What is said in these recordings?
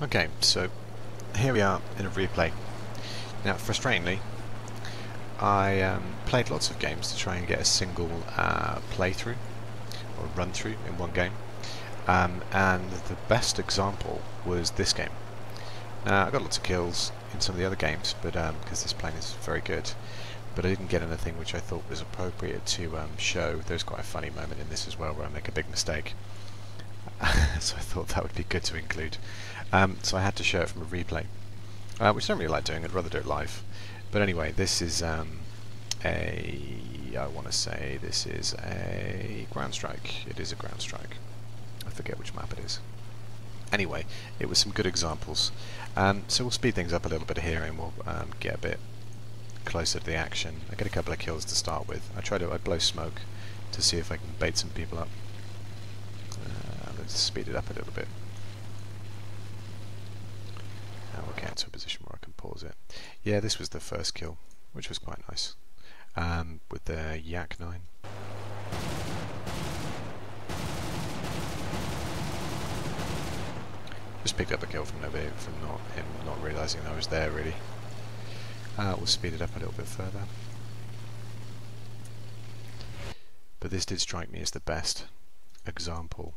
Okay, so here we are in a replay. Now, frustratingly, I played lots of games to try and get a single playthrough or run through in one game, and the best example was this game. Now, I got lots of kills in some of the other games, but because this plane is very good, but I didn't get anything which I thought was appropriate to show. There's quite a funny moment in this as well where I make a big mistake. So I thought that would be good to include. So I had to show it from a replay, which I don't really like doing. I'd rather do it live. But anyway, this is I want to say this is a ground strike. It is a ground strike. I forget which map it is. Anyway, it was some good examples. So we'll speed things up a little bit here, and we'll get a bit closer to the action. I get a couple of kills to start with. I blow smoke to see if I can bait some people up. Let's speed it up a little bit. Now we'll get into a position where I can pause it. Yeah, this was the first kill, which was quite nice, with the Yak 9. Just picked up a kill from nobody, from him not realising I was there really. We'll speed it up a little bit further. But this did strike me as the best example.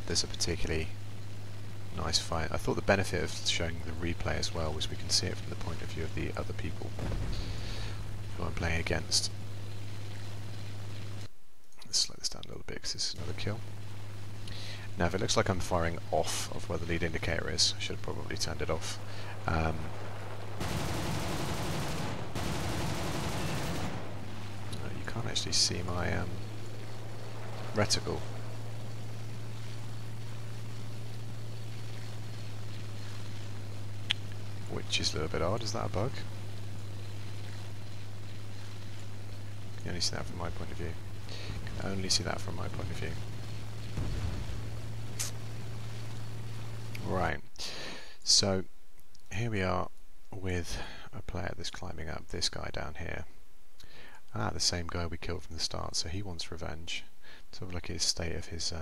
There's a particularly nice fight. I thought the benefit of showing the replay as well was we can see it from the point of view of the other people who I'm playing against. Let's slow this down a little bit because this is another kill. Now if it looks like I'm firing off of where the lead indicator is, I should have probably turned it off. You can't actually see my reticle. Which is a little bit odd. Is that a bug? You can only see that from my point of view. You can only see that from my point of view. Right. So here we are with a player that's climbing up. This guy down here. The same guy we killed from the start. So he wants revenge. Let's have a look at his state of his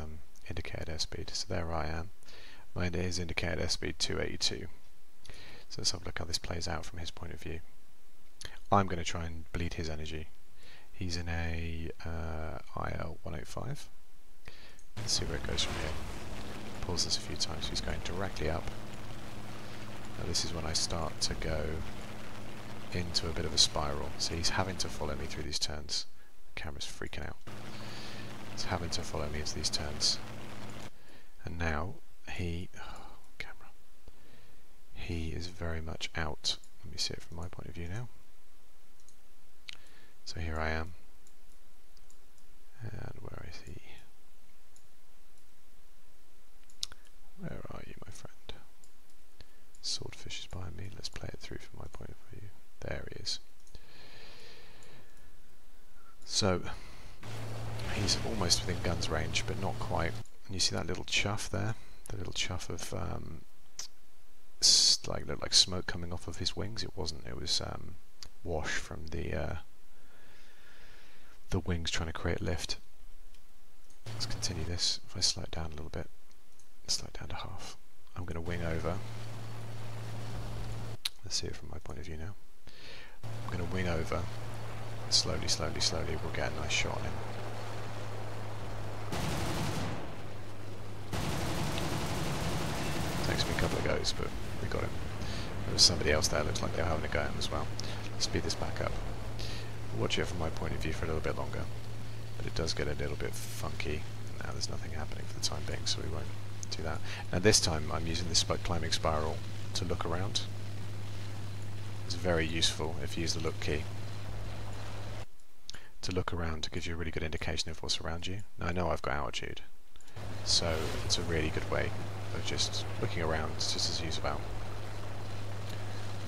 indicated airspeed. So there I am. Mine is indicated airspeed 282. So let's have a look how this plays out from his point of view. I'm going to try and bleed his energy. He's in a IL-185. Let's see where it goes from here. Pause this a few times. He's going directly up. Now this is when I start to go into a bit of a spiral. So he's having to follow me through these turns. The camera's freaking out. He's having to follow me into these turns. And now he is very much out. Let me see it from my point of view now. So here I am. And where is he? Where are you, my friend? Swordfish is behind me. Let's play it through from my point of view. There he is. So he's almost within gun's range, but not quite. And you see that little chuff there? The little chuff of looked like smoke coming off of his wings. It wasn't. It was wash from the wings trying to create lift. Let's continue this. If I slow it down a little bit, slow it down to half. I'm going to wing over. Let's see it from my point of view now. I'm going to wing over. Slowly, slowly, slowly, we'll get a nice shot on him. Takes me a couple of goes, but we got him. There was somebody else there, looks like they were having a go at him as well. Let's speed this back up. Watch it from my point of view for a little bit longer, but it does get a little bit funky. Now there's nothing happening for the time being, so we won't do that. Now this time I'm using this climbing spiral to look around. It's very useful if you use the look key to look around to give you a really good indication of what's around you. Now I know I've got altitude, so it's a really good way of just looking around just as use about.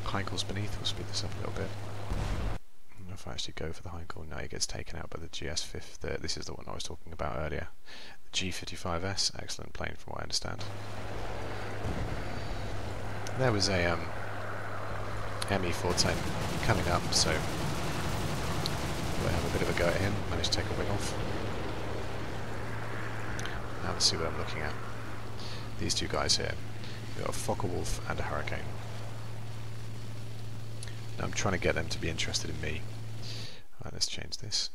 Heinkel's beneath, we'll speed this up a little bit. And if I actually go for the Heinkel, now he gets taken out by the GS-50. This is the one I was talking about earlier. The G55S, excellent plane from what I understand. There was a ME410 coming up, so we'll have a bit of a go at him. Managed to take a wing off. Now let's see what I'm looking at. these two guys here. We've got a Focke-Wulf and a Hurricane. Now I'm trying to get them to be interested in me. Alright, let's change this.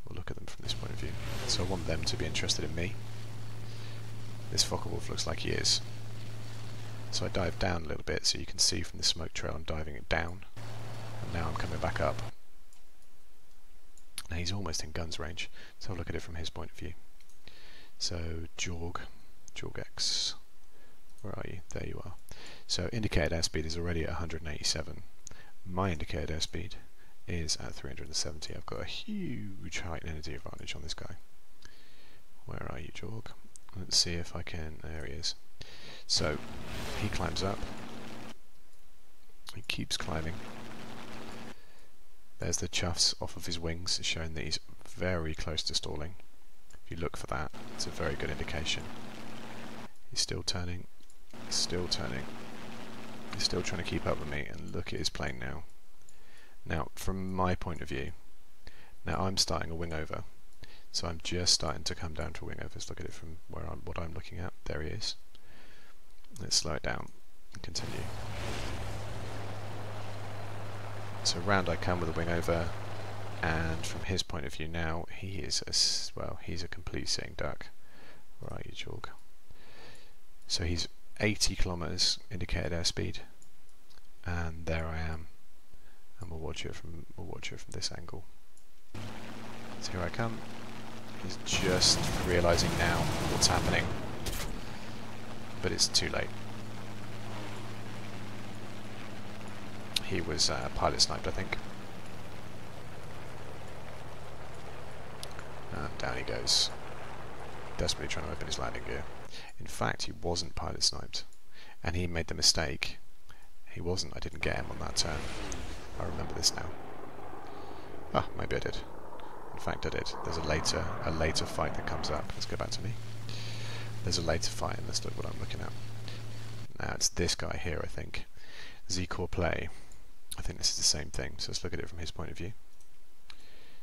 We'll look at them from this point of view. So I want them to be interested in me. This Focke-Wulf looks like he is. So I dive down a little bit so you can see from the smoke trail I'm diving it down. And now I'm coming back up. Now he's almost in guns range. So I'll look at it from his point of view. So Jorg X, where are you? There you are. So indicated airspeed is already at 187. My indicated airspeed is at 370. I've got a huge height and energy advantage on this guy. Where are you, Jorg? Let's see if I can. There he is. So he climbs up. He keeps climbing. There's the chuffs off of his wings, showing that he's very close to stalling. If you look for that, it's a very good indication. He's still turning. He's still turning. He's still trying to keep up with me, and look at his plane now. Now, from my point of view, now I'm starting a wing over. So I'm just starting to come down to a wing over. Let's look at it from what I'm looking at. There he is. Let's slow it down and continue. So round I come with a wing over, and from his point of view now, he is he's a complete sitting duck. Where are you, Jorg? So he's 80 kilometers indicated airspeed, and there I am. And we'll watch it from this angle. So here I come. He's just realizing now what's happening, but it's too late. He was pilot sniped, I think. And down he goes, desperately trying to open his landing gear. In fact, he wasn't pilot sniped, and he made the mistake. He wasn't. I didn't get him on that turn. I remember this now. Ah, maybe I did. In fact, I did. There's a later fight that comes up. Let's go back to me. There's a later fight, and let's look what I'm looking at. Now it's this guy here, I think. Z-Corps play. I think this is the same thing. So let's look at it from his point of view.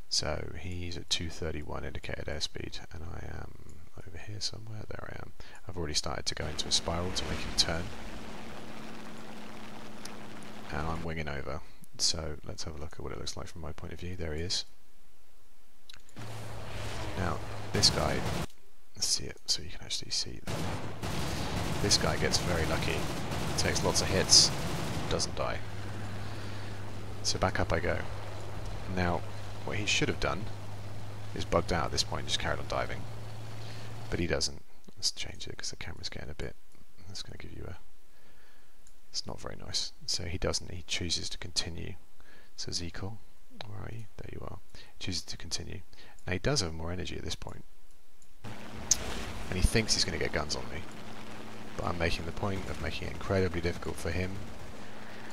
So he's at 231 indicated airspeed, and I am over here somewhere. There I am. I've already started to go into a spiral to make him turn, and I'm winging over. So let's have a look at what it looks like from my point of view. There he is. Now this guy, let's see it so you can actually see that. This guy gets very lucky, takes lots of hits, doesn't die. So back up I go. Now what he should have done is bugged out at this point, just carried on diving, but he doesn't. Let's change it because the camera's getting a bit, that's going to give you a, it's not very nice. So he doesn't, he chooses to continue. So Z-Corps, where are you? There you are. Chooses to continue. Now he does have more energy at this point, and he thinks he's going to get guns on me, but I'm making the point of making it incredibly difficult for him.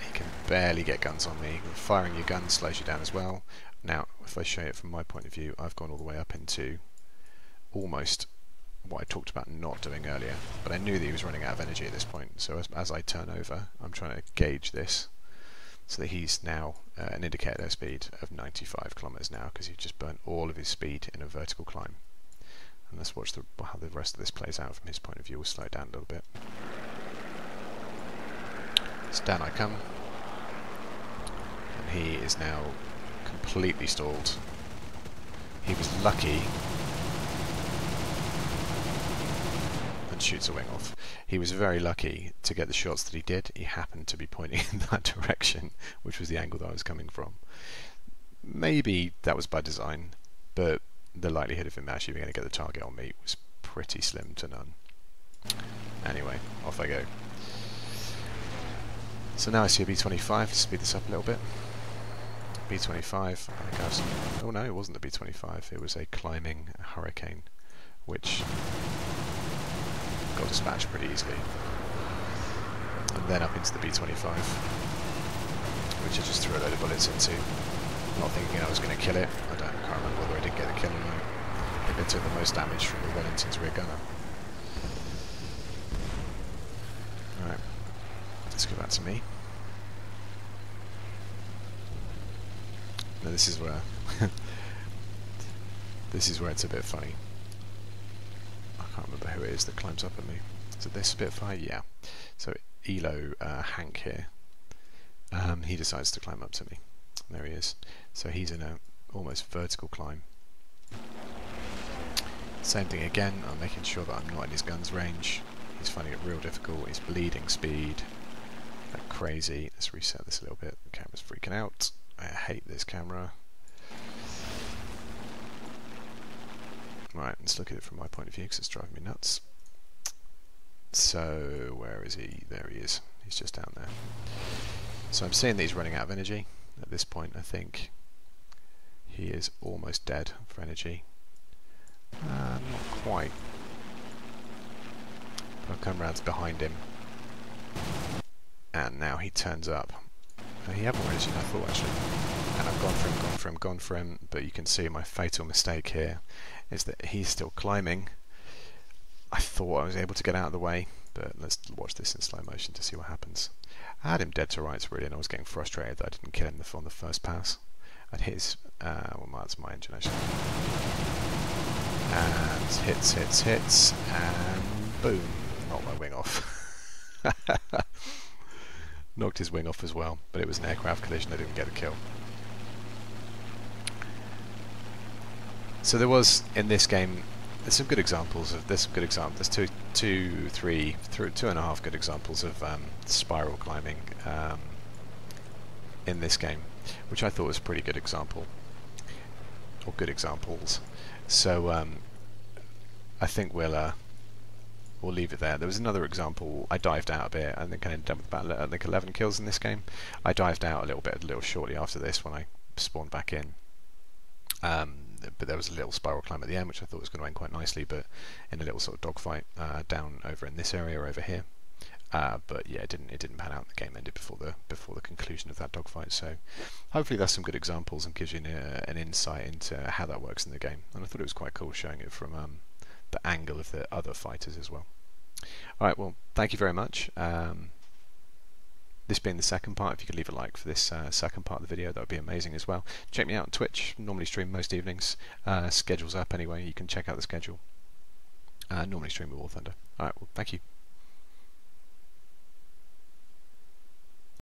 He can barely get guns on me. Firing your gun slows you down as well. Now if I show it from my point of view, I've gone all the way up into almost what I talked about not doing earlier, but I knew that he was running out of energy at this point, so as I turn over I'm trying to gauge this so that he's now an indicated airspeed of 95 kilometers now, because he's just burnt all of his speed in a vertical climb. And let's watch how the rest of this plays out from his point of view. We'll slow it down a little bit. So down I come, and he is now completely stalled. He was lucky and shoots a wing off. He was very lucky to get the shots that he did. He happened to be pointing in that direction, which was the angle that I was coming from. Maybe that was by design, but the likelihood of him actually being able to get the target on me was pretty slim to none. Anyway, off I go. So now I see a B-25, speed this up a little bit. B-25, I think I have some, oh no, it wasn't the B-25, it was a climbing Hurricane, which got dispatched pretty easily. And then up into the B-25, which I just threw a load of bullets into, not thinking I was going to kill it. I can't remember whether I did get the kill or not. I think I took the most damage from the Wellington's rear gunner. Alright, let's go back to me. Now this is where this is where it's a bit funny. I can't remember who it is that climbs up at me. Is it this Spitfire? Yeah. So Elo Hank here, he decides to climb up to me. There he is. So he's in a almost vertical climb. Same thing again, I'm making sure that I'm not in his gun's range. He's finding it real difficult, he's bleeding speed. Like crazy. Let's reset this a little bit. The camera's freaking out. I hate this camera. Right, let's look at it from my point of view because it's driving me nuts. So, where is he? There he is. He's just down there. So I'm seeing that he's running out of energy. At this point, I think he is almost dead for energy. Not quite. But I'll come round to behind him. And now he turns up. He had more energy than I thought, actually. And I've gone for him, but you can see my fatal mistake here is that he's still climbing. I thought I was able to get out of the way, but let's watch this in slow motion to see what happens. I had him dead to rights really, and I was getting frustrated that I didn't kill him on the first pass. I'd hit his, well, that's my engine actually. And hits, and boom, knocked my wing off. Knocked his wing off as well, but it was an aircraft collision, I didn't get a kill. So there was, in this game, there's some good examples of there's two and a half good examples of spiral climbing in this game, which I thought was a pretty good example, or good examples. So I think we'll leave it there. There was another example. I dived out a bit. I think I ended up with about 11 kills in this game. I dived out a little shortly after this when I spawned back in. But there was a little spiral climb at the end, which I thought was going to end quite nicely, but in a little sort of dogfight down over in this area or over here. But yeah, it didn't pan out. The game ended before the conclusion of that dogfight. So hopefully that's some good examples and gives you an insight into how that works in the game. And I thought it was quite cool showing it from the angle of the other fighters as well. Alright, well, thank you very much. This being the second part, if you could leave a like for this second part of the video, that would be amazing as well. Check me out on Twitch, normally stream most evenings. Schedule's up anyway, you can check out the schedule. Normally stream with War Thunder. Alright, well, thank you.